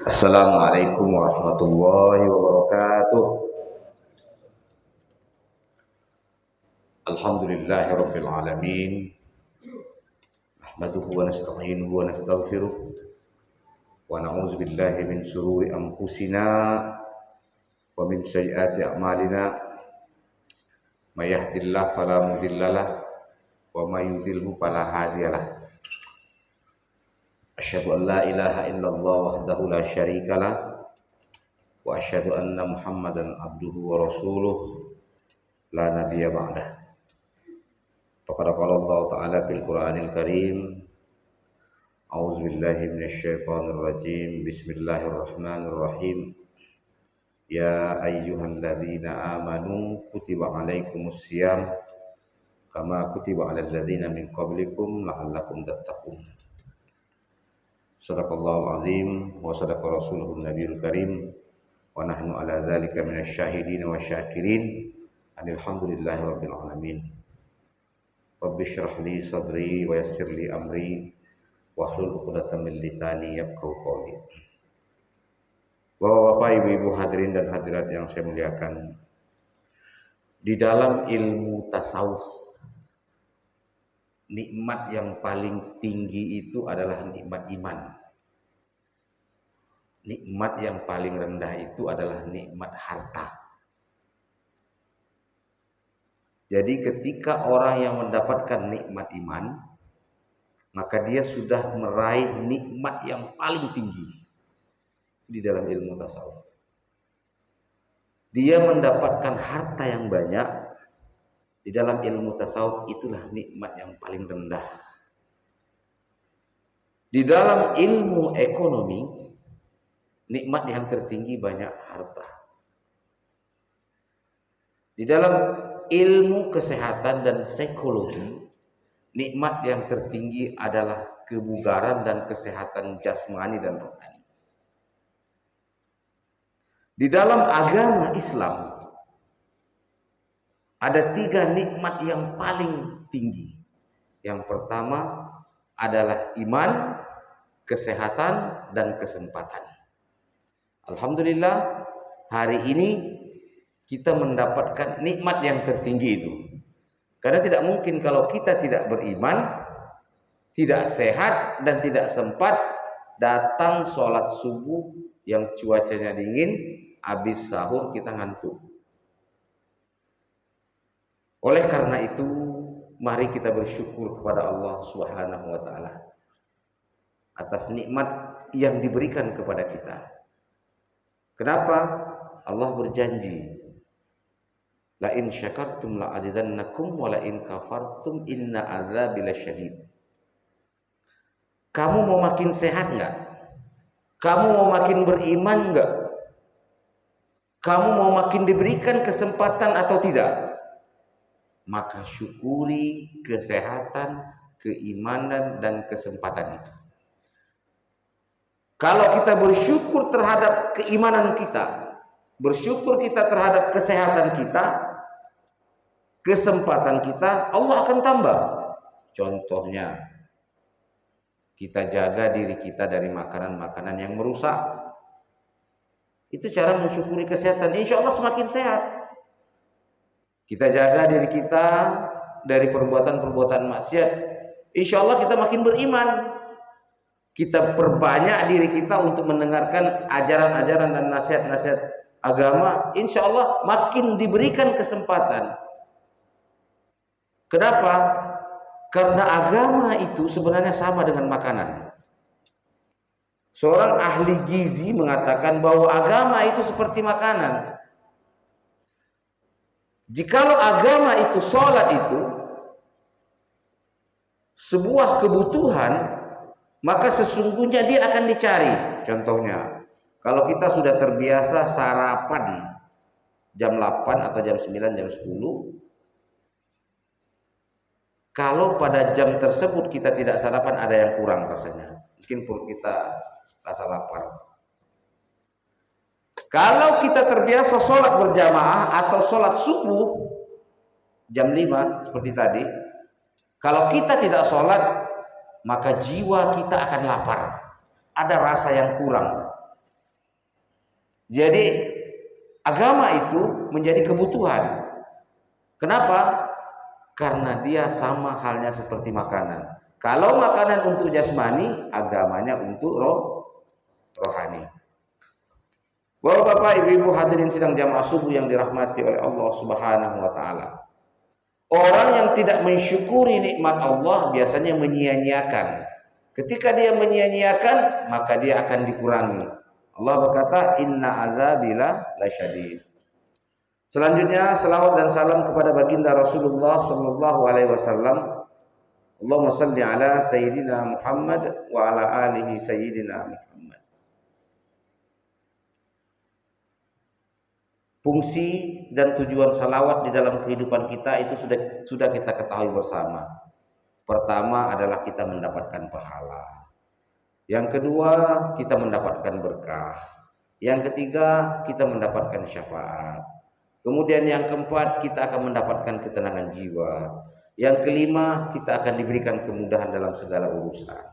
Assalamualaikum warahmatullahi wabarakatuh. Alhamdulillahirabbil alamin. Nahmaduhu wa nasta'inuhu wa nastaghfiruh wa na'udzu billahi min shururi anfusina wa min sayyiati a'malina. May yahdihillahu fala mudhillalah wa may yudhlilhu fala hadiyalah. Asyhadu an la ilaha illallah wahdahu la syarikalah wa asyhadu anna Muhammadan abduhu wa rasuluh la nabiyya ba'dah. Faqad qala Allah ta'ala fil Qur'anil Karim. A'udzu billahi minasyaitonir rajim. Bismillahirrahmanirrahim. Ya ayyuhalladzina amanu kutiba alaikumus syiyam kama kutiba alal ladzina min qablikum la'allakum tattaqun. Shadaqallahul azim wa shadaqa rasuluhun nabiyul karim wa nahnu ala dzalika minasyahidin wa syakirin. Alhamdulillahi rabbil alamin. Rabbi shrah li sadri wa yassir li amri wahlul 'uqdatam min lisani yafqahu qawli. Bapak-bapak, ibu-ibu hadirin dan hadirat yang saya muliakan, di dalam ilmu tasawuf nikmat yang paling tinggi itu adalah nikmat iman. Nikmat yang paling rendah itu adalah nikmat harta. Jadi ketika orang yang mendapatkan nikmat iman, maka dia sudah meraih nikmat yang paling tinggi di dalam ilmu tasawuf. Dia mendapatkan harta yang banyak. Di dalam ilmu tasawuf itulah nikmat yang paling rendah. Di dalam ilmu ekonomi, nikmat yang tertinggi banyak harta. Di dalam ilmu kesehatan dan psikologi, nikmat yang tertinggi adalah kebugaran dan kesehatan jasmani dan rohani. Di dalam agama Islam ada 3 nikmat yang paling tinggi. Yang pertama adalah iman, kesehatan, dan kesempatan. Alhamdulillah, hari ini kita mendapatkan nikmat yang tertinggi itu. Karena tidak mungkin kalau kita tidak beriman, tidak sehat, dan tidak sempat datang sholat subuh yang cuacanya dingin, habis sahur kita ngantuk. Oleh karena itu, mari kita bersyukur kepada Allah Subhanahu wa taala atas nikmat yang diberikan kepada kita. Kenapa? Allah berjanji, la in syakartum la azidannakum wa la in kafartum inna adzabi lasyadid. Kamu mau makin sehat enggak? Kamu mau makin beriman enggak? Kamu mau makin diberikan kesempatan atau tidak? Maka syukuri kesehatan, keimanan, dan kesempatan itu. Kalau kita bersyukur terhadap keimanan kita, bersyukur kita terhadap kesehatan kita, kesempatan kita, Allah akan tambah. Contohnya, kita jaga diri kita dari makanan-makanan yang merusak. Itu cara mensyukuri kesehatan. Insya Allah semakin sehat. Kita jaga diri kita dari perbuatan-perbuatan maksiat. Insya Allah kita makin beriman. Kita perbanyak diri kita untuk mendengarkan ajaran-ajaran dan nasihat-nasihat agama. Insya Allah makin diberikan kesempatan. Kenapa? Karena agama itu sebenarnya sama dengan makanan. Seorang ahli gizi mengatakan bahwa agama itu seperti makanan. Jikalau agama itu, sholat itu sebuah kebutuhan, maka sesungguhnya dia akan dicari. Contohnya, kalau kita sudah terbiasa sarapan jam 8 atau jam 9, jam 10, kalau pada jam tersebut kita tidak sarapan, ada yang kurang rasanya. Mungkin perut kita rasa lapar. Kalau kita terbiasa sholat berjamaah atau sholat subuh jam 5 seperti tadi, kalau kita tidak sholat, maka jiwa kita akan lapar. ada rasa yang kurang. Jadi agama itu menjadi kebutuhan. Kenapa? Karena dia sama halnya seperti makanan. Kalau makanan untuk jasmani, agamanya untuk rohani. Bapak-bapak, ibu-ibu hadirin sidang jamaah subuh yang dirahmati oleh Allah Subhanahu wa taala. Orang yang tidak mensyukuri nikmat Allah biasanya menyia-nyiakan. Ketika dia menyia-nyiakan, maka dia akan dikurangi. Allah berkata, "Inna adzabila lasyadid." Selanjutnya selawat dan salam kepada baginda Rasulullah sallallahu alaihi wasallam. Allahumma shalli ala sayyidina Muhammad wa ala alihi sayyidina Muhammad. Fungsi dan tujuan salawat di dalam kehidupan kita itu sudah kita ketahui bersama. Pertama adalah kita mendapatkan pahala. Yang kedua, kita mendapatkan berkah. Yang ketiga, kita mendapatkan syafaat. Kemudian yang keempat, kita akan mendapatkan ketenangan jiwa. Yang kelima, kita akan diberikan kemudahan dalam segala urusan.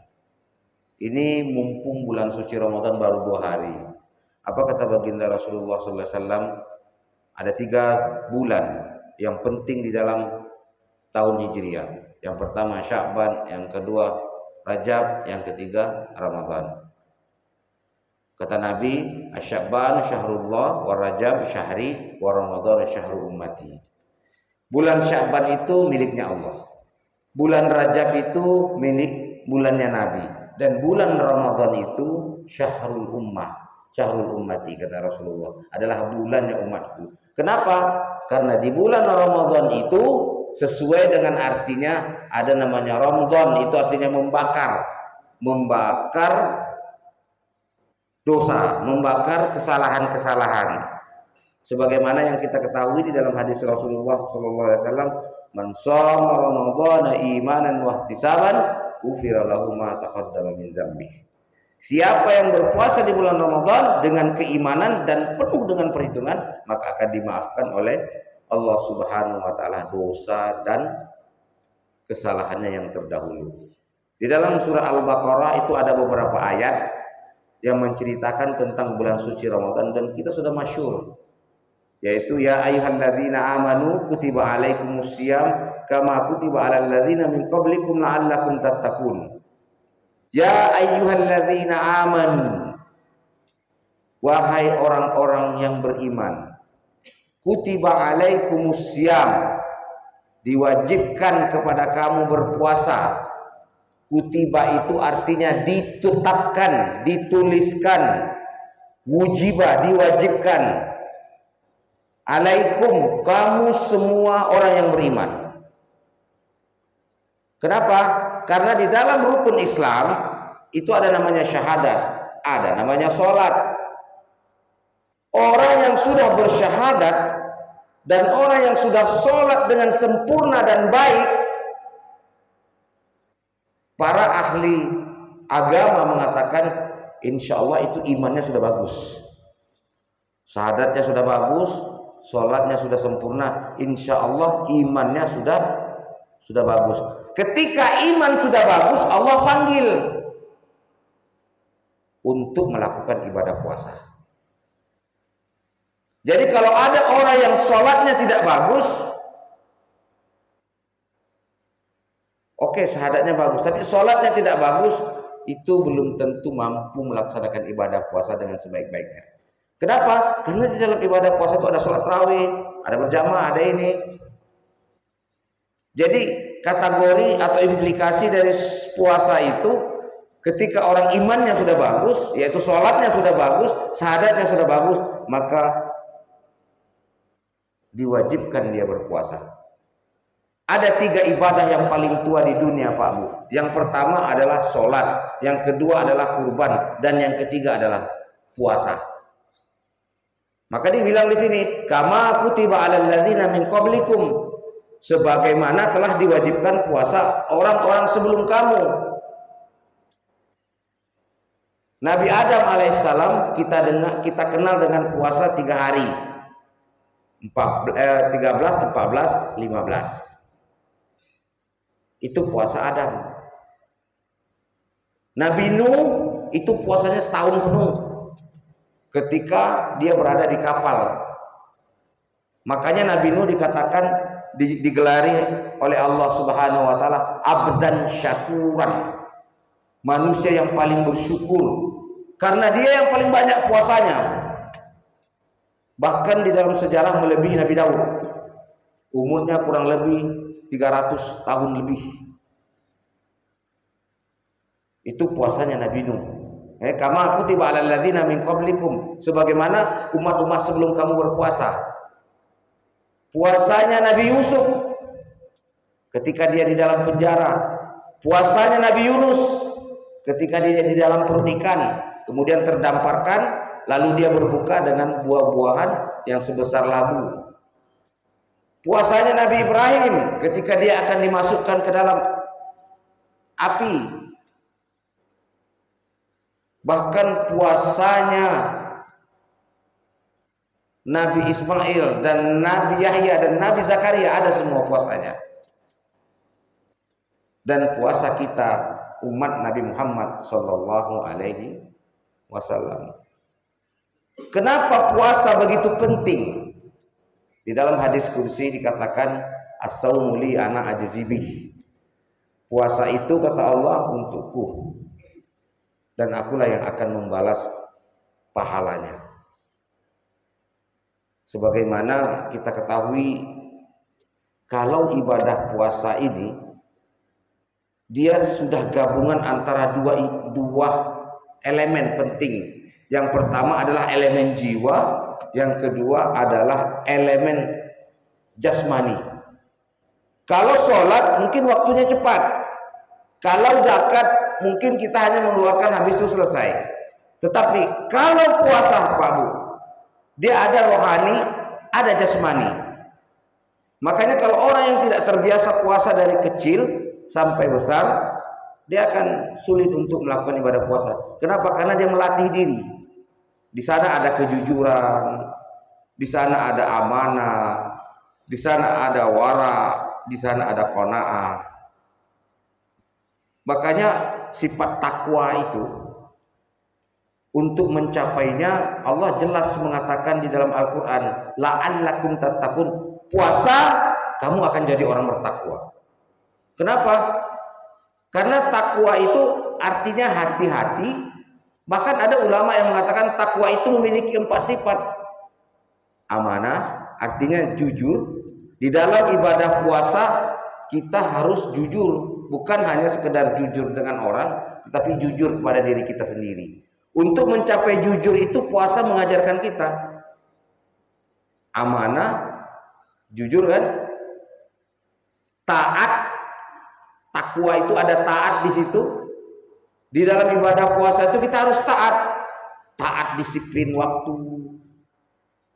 Ini mumpung bulan suci Ramadan baru 2 hari. Apa kata baginda Rasulullah SAW? Ada 3 bulan yang penting di dalam tahun Hijriah. Yang pertama Sya'ban, yang kedua Rajab, yang ketiga Ramadan. Kata Nabi, Asy-Sya'ban syahrullah wa Rajab syahri wa Ramadan syahrul ummati. Bulan Sya'ban itu miliknya Allah. Bulan Rajab itu milik bulannya Nabi. Dan bulan Ramadan itu syahrul ummah. Syahrul ummati kata Rasulullah, adalah bulannya umatku. Kenapa? Karena di bulan Ramadan itu sesuai dengan artinya, ada namanya Ramadan, itu artinya membakar dosa, membakar kesalahan-kesalahan. Sebagaimana yang kita ketahui di dalam hadis Rasulullah SAW, "Man shoma Ramadhana imanan wa ihtisaban, ghufira lahu ma taqaddama min dzambihi." Siapa yang berpuasa di bulan Ramadan dengan keimanan dan penuh dengan perhitungan, maka akan dimaafkan oleh Allah Subhanahu wa taala dosa dan kesalahannya yang terdahulu. Di dalam surah Al-Baqarah itu ada beberapa ayat yang menceritakan tentang bulan suci Ramadan dan kita sudah masyhur, yaitu ya ayyuhalladzina amanu kutiba alaikumusiyam kama kutiba alal ladzina min qablikum la'allakum tattaqun. Ya ayyuhalladzina amanu, wahai orang-orang yang beriman, kutiba alaikumusiyam, diwajibkan kepada kamu berpuasa. Kutiba itu artinya ditetapkan, dituliskan. Wujiba, diwajibkan. Alaikum, kamu semua orang yang beriman. Kenapa? Karena di dalam rukun Islam itu ada namanya syahadat, ada namanya sholat. Orang yang sudah bersyahadat dan orang yang sudah sholat dengan sempurna dan baik, para ahli agama mengatakan insya Allah itu imannya sudah bagus, syahadatnya sudah bagus, sholatnya sudah sempurna, insya Allah imannya sudah bagus. Ketika iman sudah bagus, Allah panggil untuk melakukan ibadah puasa. Jadi kalau ada orang yang sholatnya tidak bagus, oke, syahadatnya bagus, tapi sholatnya tidak bagus, itu belum tentu mampu melaksanakan ibadah puasa dengan sebaik-baiknya. Kenapa? Karena di dalam ibadah puasa itu ada sholat tarawih, ada berjamaah, ada ini. Jadi kategori atau implikasi dari puasa itu, ketika orang imannya sudah bagus, yaitu sholatnya sudah bagus, syahadatnya sudah bagus, maka diwajibkan dia berpuasa. Ada 3 ibadah yang paling tua di dunia Pak Bu. Yang pertama adalah sholat, yang kedua adalah kurban, dan yang ketiga adalah puasa. Maka dibilang di sini, kama kutiba alal ladzina min qablikum, sebagaimana telah diwajibkan puasa orang-orang sebelum kamu. Nabi Adam alaihissalam kita kenal dengan puasa 3 hari, 13, 14, 15. Itu puasa Adam. Nabi Nuh itu puasanya setahun penuh ketika dia berada di kapal. Makanya Nabi Nuh dikatakan digelari oleh Allah Subhanahu wa taala abdan syakuran, manusia yang paling bersyukur, karena dia yang paling banyak puasanya. Bahkan di dalam sejarah melebihi Nabi Daud. Umurnya kurang lebih 300 tahun lebih. Itu puasanya Nabi Nuh. Kama kutiba alal ladzina min qablikum, sebagaimana umat-umat sebelum kamu berpuasa. Puasanya Nabi Yusuf ketika dia di dalam penjara. Puasanya Nabi Yunus ketika dia di dalam perut ikan, kemudian terdamparkan, lalu dia berbuka dengan buah-buahan yang sebesar labu. Puasanya Nabi Ibrahim ketika dia akan dimasukkan ke dalam api. Bahkan puasanya Nabi Ismail dan Nabi Yahya dan Nabi Zakaria, ada semua puasanya. Dan puasa kita umat Nabi Muhammad sallallahu alaihi wasallam. Kenapa puasa begitu penting? Di dalam hadis kursi dikatakan as-saumu li ana ajzibih. Puasa itu kata Allah untukku dan akulah yang akan membalas pahalanya. Sebagaimana kita ketahui, kalau ibadah puasa ini dia sudah gabungan antara dua elemen penting. Yang pertama adalah elemen jiwa, yang kedua adalah elemen jasmani. Kalau sholat mungkin waktunya cepat, kalau zakat mungkin kita hanya mengeluarkan habis itu selesai. Tetapi kalau puasa Pak Bu, dia ada rohani, ada jasmani. Makanya kalau orang yang tidak terbiasa puasa dari kecil sampai besar, dia akan sulit untuk melakukan ibadah puasa. Kenapa? Karena dia melatih diri. Di sana ada kejujuran, di sana ada amanah, di sana ada wara, di sana ada qanaah. Makanya sifat takwa itu, untuk mencapainya Allah jelas mengatakan di dalam Al-Quran, la'allakum tattaqun, puasa kamu akan jadi orang bertakwa. Kenapa? Karena takwa itu artinya hati-hati. Bahkan ada ulama yang mengatakan takwa itu memiliki 4 sifat. Amanah artinya jujur. Di dalam ibadah puasa kita harus jujur, bukan hanya sekedar jujur dengan orang, tetapi jujur kepada diri kita sendiri. Untuk mencapai jujur itu puasa mengajarkan kita amanah, jujur kan? Taat, takwa itu ada taat di situ. Di dalam ibadah puasa itu kita harus taat. Taat disiplin waktu,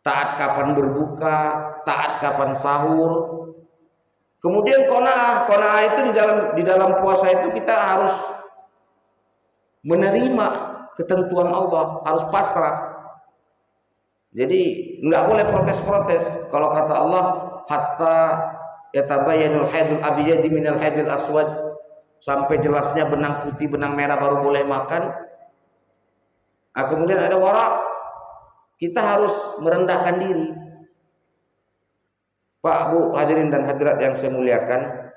taat kapan berbuka, taat kapan sahur. Kemudian qanaah, qanaah itu di dalam puasa itu kita harus menerima ketentuan Allah, harus pasrah. Jadi nggak boleh protes-protes. Kalau kata Allah, hatta yatabayyanul haidul abyad minal haidil aswad, sampai jelasnya benang putih benang merah baru boleh makan. Nah, kemudian ada wara, kita harus merendahkan diri. Pak, Bu, hadirin dan hadirat yang saya muliakan,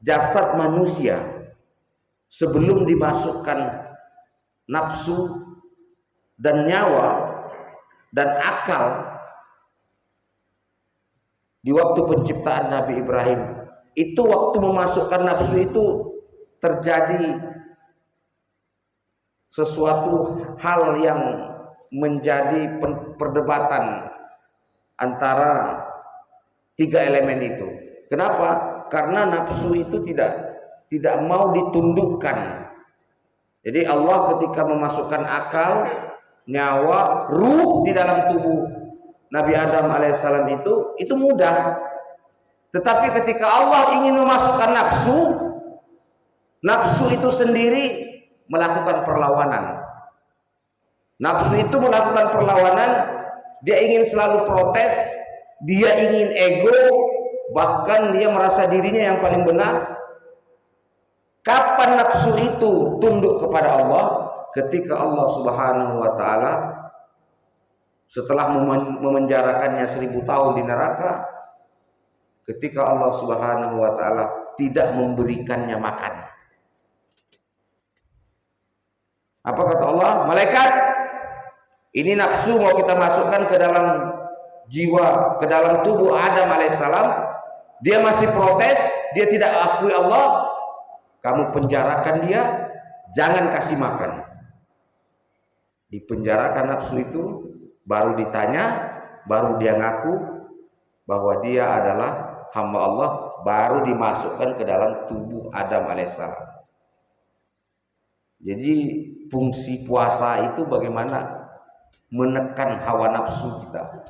jasad manusia sebelum dimasukkan nafsu dan nyawa dan akal di waktu penciptaan Nabi Ibrahim, itu waktu memasukkan nafsu itu terjadi sesuatu hal yang menjadi perdebatan antara 3 elemen itu. Kenapa? Karena nafsu itu tidak mau ditundukkan. Jadi Allah ketika memasukkan akal, nyawa, ruh di dalam tubuh Nabi Adam alaihissalam itu mudah. Tetapi ketika Allah ingin memasukkan nafsu, nafsu itu sendiri melakukan perlawanan. Nafsu itu melakukan perlawanan, dia ingin selalu protes, dia ingin ego, bahkan dia merasa dirinya yang paling benar. Kapan nafsu itu tunduk kepada Allah? ketika Allah Subhanahu wa taala setelah memenjarakannya 1000 tahun di neraka, ketika Allah Subhanahu wa taala tidak memberikannya makan. Apa kata Allah? Malaikat, ini nafsu mau kita masukkan ke dalam jiwa, ke dalam tubuh Adam alaihissalam. Dia masih protes, dia tidak akui Allah. Kamu penjarakan dia, jangan kasih makan. Dipenjarakan nafsu itu, baru ditanya, baru dia ngaku bahwa dia adalah hamba Allah, baru dimasukkan ke dalam tubuh Adam alaihissalam. Jadi fungsi puasa itu bagaimana menekan hawa nafsu kita,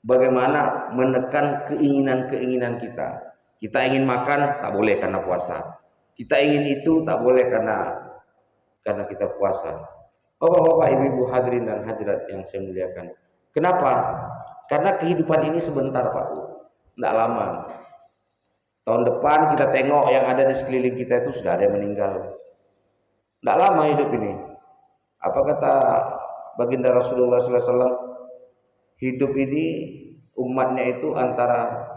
bagaimana menekan keinginan-keinginan kita. Kita ingin makan, tak boleh karena puasa. Kita ingin itu, tak boleh karena kita puasa. Bapak-bapak, ibu-ibu, hadirin dan hadirat yang saya muliakan. Kenapa? Karena kehidupan ini sebentar, Pak. Tidak lama. Tahun depan kita tengok yang ada di sekeliling kita itu sudah ada yang meninggal. Tidak lama hidup ini. Apa kata baginda Rasulullah SAW? Hidup ini umatnya itu antara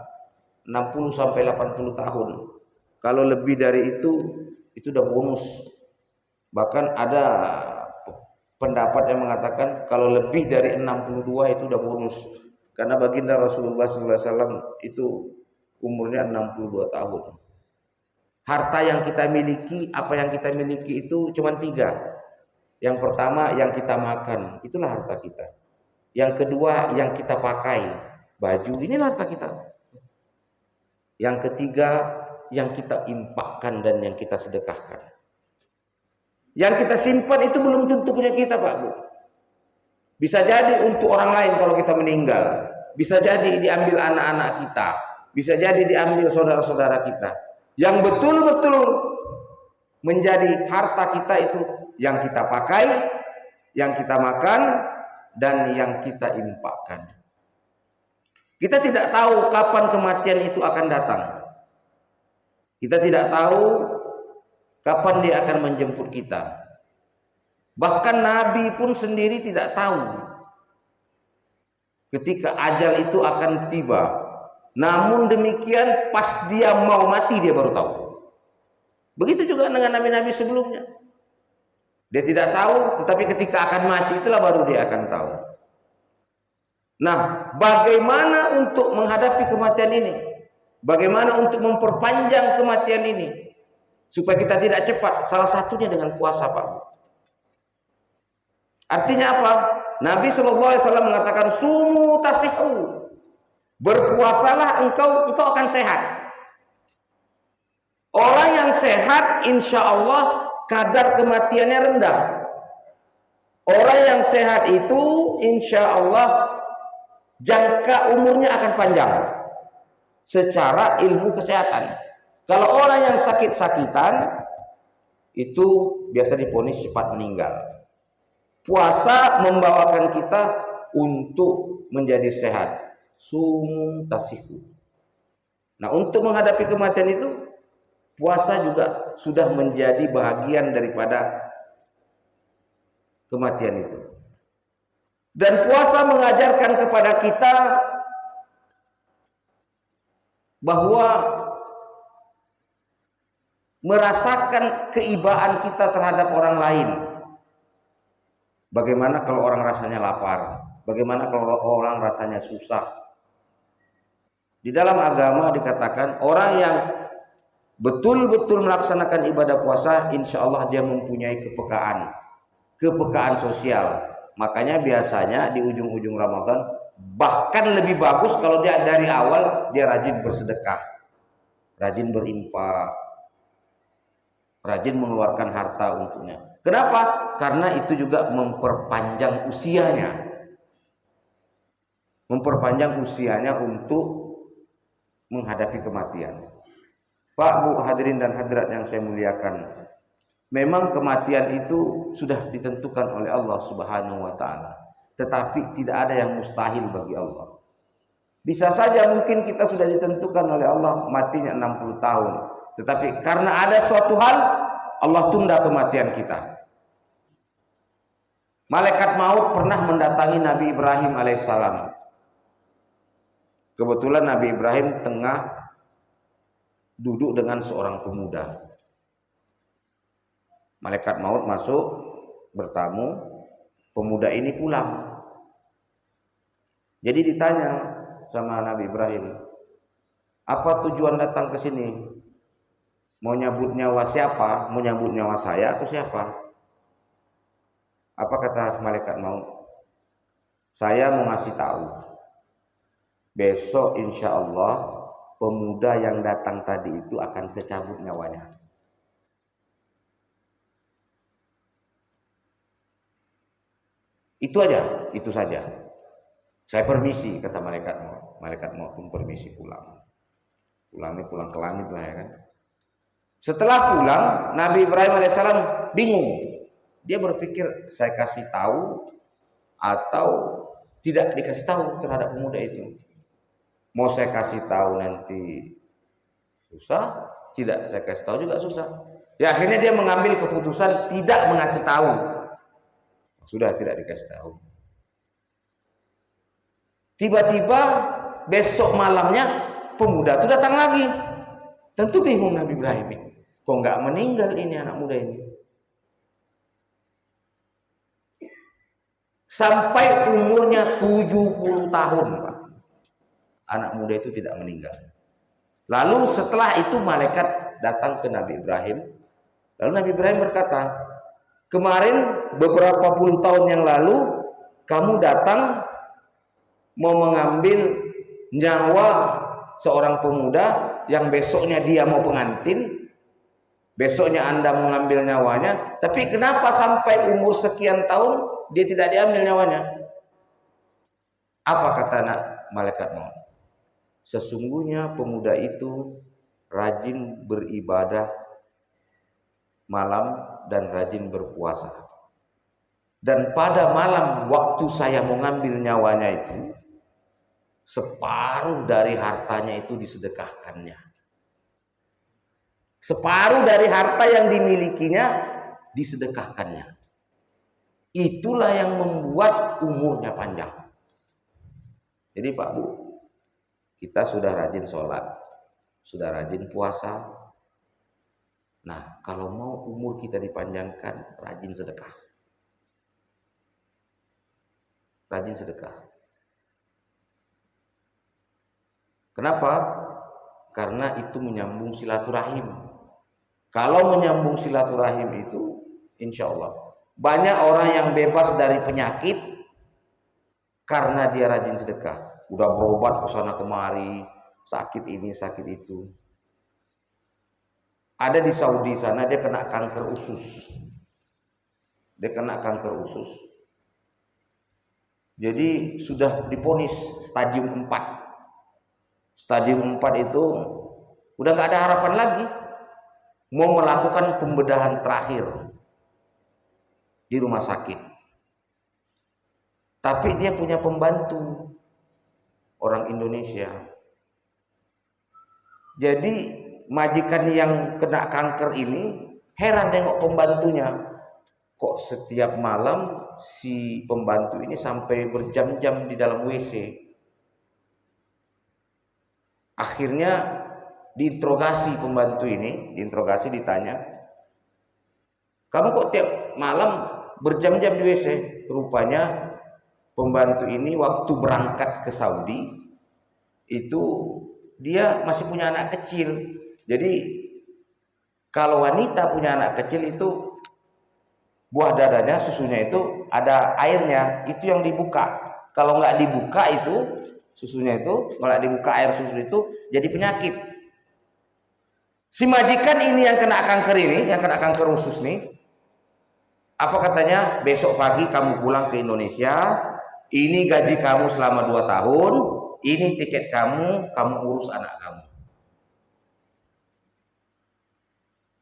60 sampai 80 tahun. Kalau lebih dari itu udah bonus. Bahkan ada pendapat yang mengatakan kalau lebih dari 62 itu udah bonus. Karena baginda Rasulullah SAW itu umurnya 62 tahun. Harta yang kita miliki, apa yang kita miliki itu cuma 3. Yang pertama yang kita makan, itulah harta kita. Yang kedua yang kita pakai, baju, inilah harta kita. Yang ketiga yang kita infakkan dan yang kita sedekahkan. Yang kita simpan itu belum tentu punya kita, Pak Bu. Bisa jadi untuk orang lain kalau kita meninggal. Bisa jadi diambil anak-anak kita. Bisa jadi diambil saudara-saudara kita. Yang betul-betul menjadi harta kita itu yang kita pakai, yang kita makan, dan yang kita infakkan. Kita tidak tahu kapan kematian itu akan datang. Kita tidak tahu kapan dia akan menjemput kita. Bahkan Nabi pun sendiri tidak tahu ketika ajal itu akan tiba. Namun demikian pas dia mau mati dia baru tahu. Begitu juga dengan nabi-nabi sebelumnya. Dia tidak tahu, tetapi ketika akan mati itulah baru dia akan tahu. Nah, bagaimana untuk menghadapi kematian ini? Bagaimana untuk memperpanjang kematian ini? Supaya kita tidak cepat. Salah satunya dengan puasa, Pak. Artinya apa? Nabi SAW mengatakan sumu tasihu. Berpuasalah engkau akan sehat. Orang yang sehat insya Allah kadar kematiannya rendah. Orang yang sehat itu insya Allah jangka umurnya akan panjang. Secara ilmu kesehatan. Kalau orang yang sakit-sakitan itu biasa divonis cepat meninggal. Puasa membawakan kita untuk menjadi sehat. Sumu tasihu. Nah, untuk menghadapi kematian itu puasa juga sudah menjadi bahagian daripada kematian itu. Dan puasa mengajarkan kepada kita bahwa merasakan keibaan kita terhadap orang lain. Bagaimana kalau orang rasanya lapar? Bagaimana kalau orang rasanya susah? Di dalam agama dikatakan orang yang betul-betul melaksanakan ibadah puasa, insya Allah dia mempunyai kepekaan sosial. Makanya biasanya di ujung-ujung Ramadan bahkan lebih bagus kalau dia dari awal dia rajin bersedekah, rajin berinfak, rajin mengeluarkan harta untuknya. Kenapa? Karena itu juga memperpanjang usianya. Memperpanjang usianya untuk menghadapi kematian. Pak, Bu, hadirin dan hadirat yang saya muliakan, memang kematian itu sudah ditentukan oleh Allah Subhanahu wa taala, tetapi tidak ada yang mustahil bagi Allah. Bisa saja mungkin kita sudah ditentukan oleh Allah matinya 60 tahun, tetapi karena ada suatu hal Allah tunda kematian kita. Malaikat maut pernah mendatangi Nabi Ibrahim alaihissalam. Kebetulan Nabi Ibrahim tengah duduk dengan seorang pemuda. Malaikat maut masuk bertamu, pemuda ini pulang. Jadi ditanya sama Nabi Ibrahim, apa tujuan datang ke sini? Mau nyabut nyawa siapa? Mau nyabut nyawa saya atau siapa? Apa kata malaikat maut? Saya mau ngasih tahu, besok insya Allah pemuda yang datang tadi itu akan saya cabut nyawanya. Itu aja, itu saja. Saya permisi, kata malaikat maut. Malaikat maut pun permisi pulang. Pulang ke langit lah ya kan. Setelah pulang, Nabi Ibrahim alaihissalam bingung. Dia berpikir, saya kasih tahu atau tidak dikasih tahu terhadap pemuda itu. Mau saya kasih tahu nanti susah, tidak saya kasih tahu juga susah. Ya akhirnya dia mengambil keputusan tidak mengasih tahu. Sudah tidak dikasih tahu. Tiba-tiba besok malamnya pemuda itu datang lagi. Tentu bingung Nabi Ibrahim. Kok nggak meninggal ini anak muda ini? Sampai umurnya 70 tahun, Pak. Anak muda itu tidak meninggal. Lalu setelah itu malaikat datang ke Nabi Ibrahim. Lalu Nabi Ibrahim berkata, kemarin beberapa puluh tahun yang lalu kamu datang mau mengambil nyawa seorang pemuda yang besoknya dia mau pengantin, besoknya Anda mengambil nyawanya, tapi kenapa sampai umur sekian tahun dia tidak diambil nyawanya? Apa kata malaikat maut? Sesungguhnya pemuda itu rajin beribadah malam dan rajin berpuasa. Dan pada malam waktu saya mau ngambil nyawanya itu, separuh dari hartanya itu disedekahkannya. Separuh dari harta yang dimilikinya disedekahkannya. Itulah yang membuat umurnya panjang. Jadi Pak Bu, kita sudah rajin sholat, sudah rajin puasa. Nah, kalau mau umur kita dipanjangkan, rajin sedekah. Rajin sedekah. Kenapa? Karena itu menyambung silaturahim. Kalau menyambung silaturahim itu, insya Allah banyak orang yang bebas dari penyakit karena dia rajin sedekah. Udah berobat ke sana kemari, sakit ini, sakit itu. Ada di Saudi sana dia kena kanker usus. Dia kena kanker usus. Jadi sudah divonis stadium 4. Stadium 4 itu udah nggak ada harapan lagi. Mau melakukan pembedahan terakhir di rumah sakit. Tapi dia punya pembantu orang Indonesia. Jadi majikan yang kena kanker ini heran nengok pembantunya. Kok setiap malam si pembantu ini sampai berjam-jam di dalam WC. Akhirnya diinterogasi pembantu ini, ditanya, kamu kok tiap malam berjam-jam di WC? Rupanya pembantu ini waktu berangkat ke Saudi itu dia masih punya anak kecil. Jadi kalau wanita punya anak kecil itu buah dadanya, susunya itu ada airnya, itu yang dibuka. Kalau nggak dibuka itu susunya itu, kalau dibuka air susu itu jadi penyakit. Si majikan ini yang kena kanker ini, yang kena kanker usus nih, apa katanya? Besok pagi kamu pulang ke Indonesia, ini gaji kamu selama 2 tahun, ini tiket kamu urus anak kamu.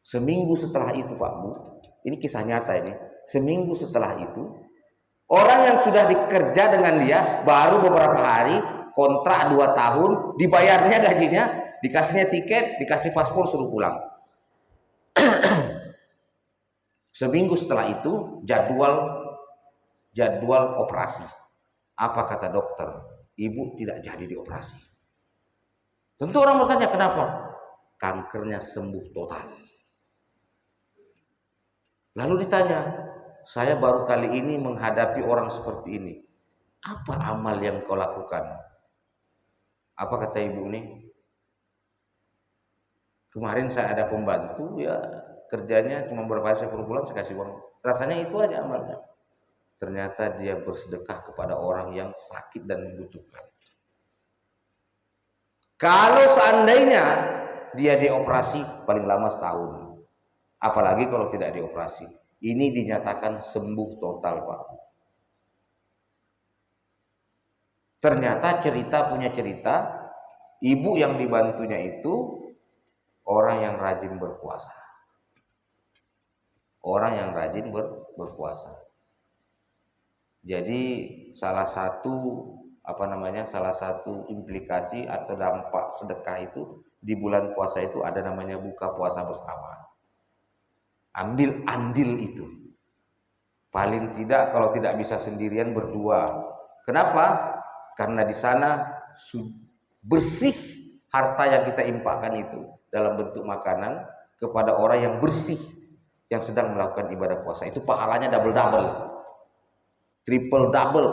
Seminggu setelah itu Pak Bu, ini kisah nyata ini. Seminggu setelah itu, orang yang sudah dikerja dengan dia baru beberapa hari, kontrak 2 tahun, dibayarnya gajinya, dikasihnya tiket, dikasih paspor, suruh pulang. Seminggu setelah itu jadwal jadwal operasi. Apa kata dokter? Ibu tidak jadi dioperasi. Tentu orang bertanya, kenapa? Kankernya sembuh total. Lalu ditanya, saya baru kali ini menghadapi orang seperti ini. Apa amal yang kau lakukan? Apa kata ibu ini? Kemarin saya ada pembantu, ya kerjanya cuma berapa hari per bulan saya kasih uang. Rasanya itu aja amalnya. Ternyata dia bersedekah kepada orang yang sakit dan membutuhkan. Kalau seandainya dia dioperasi paling lama setahun, apalagi kalau tidak dioperasi, ini dinyatakan sembuh total, Pak. Ternyata punya cerita, ibu yang dibantunya itu orang yang rajin berpuasa. Orang yang rajin berpuasa. Jadi salah satu salah satu implikasi atau dampak sedekah itu di bulan puasa itu ada namanya buka puasa bersama. Ambil andil itu. Paling tidak kalau tidak bisa sendirian berdua. Kenapa? Karena di sana bersih harta yang kita infakkan itu dalam bentuk makanan kepada orang yang bersih yang sedang melakukan ibadah puasa. Itu pahalanya double, triple double.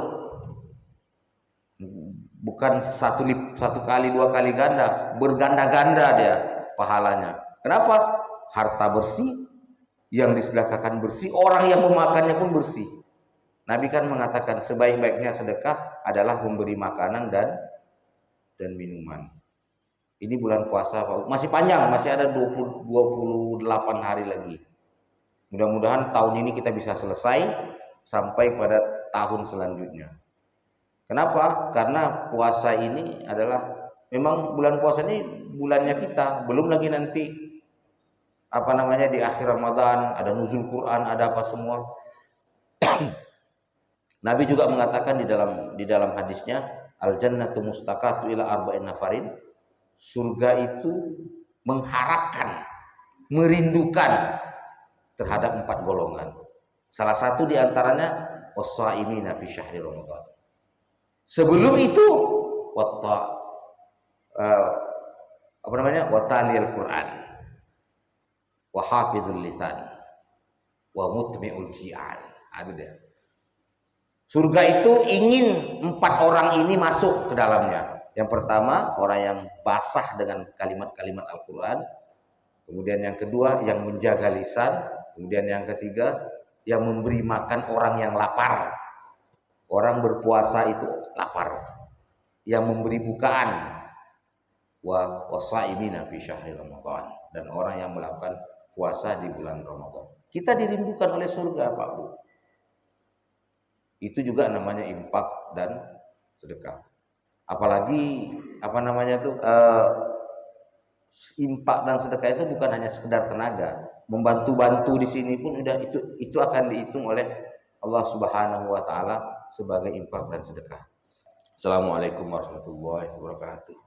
Bukan satu kali, dua kali ganda, berganda-ganda dia pahalanya. Kenapa? Harta bersih, yang disedekahkan bersih, orang yang memakannya pun bersih. Nabi kan mengatakan sebaik-baiknya sedekah adalah memberi makanan dan minuman. Ini bulan puasa, masih panjang, masih ada 28 hari lagi. Mudah-mudahan tahun ini kita bisa selesai sampai pada tahun selanjutnya. Kenapa? Karena puasa ini adalah memang bulan puasa ini bulannya kita, belum lagi nanti di akhir Ramadan ada nuzul Quran, ada apa semua. Nabi juga mengatakan di dalam hadisnya, al jannatu mustaqatu ila arba'in nafarin. Surga itu mengharapkan, merindukan terhadap 4 golongan. Salah satu di antaranya was-shaimina fi syahri Ramadan. Sebelum itu watalil Quran, wa hafizul lisan, wa mutmi'ul ji'an. Ada dia. Surga itu ingin 4 orang ini masuk ke dalamnya. Yang pertama, orang yang basah dengan kalimat-kalimat Al-Quran. Kemudian yang kedua, yang menjaga lisan. Kemudian yang ketiga, yang memberi makan orang yang lapar. Orang berpuasa itu lapar, yang memberi bukaan, wasaimina fi syahri Ramadan, dan orang yang melakukan puasa di bulan Ramadan. Kita dirindukan oleh surga, Pak Bu. Itu juga namanya infak dan sedekah. Apalagi infak dan sedekah itu bukan hanya sekedar tenaga, membantu-bantu di sini pun itu akan dihitung oleh Allah Subhanahu wa taala sebagai infak dan sedekah. Assalamualaikum warahmatullahi wabarakatuh.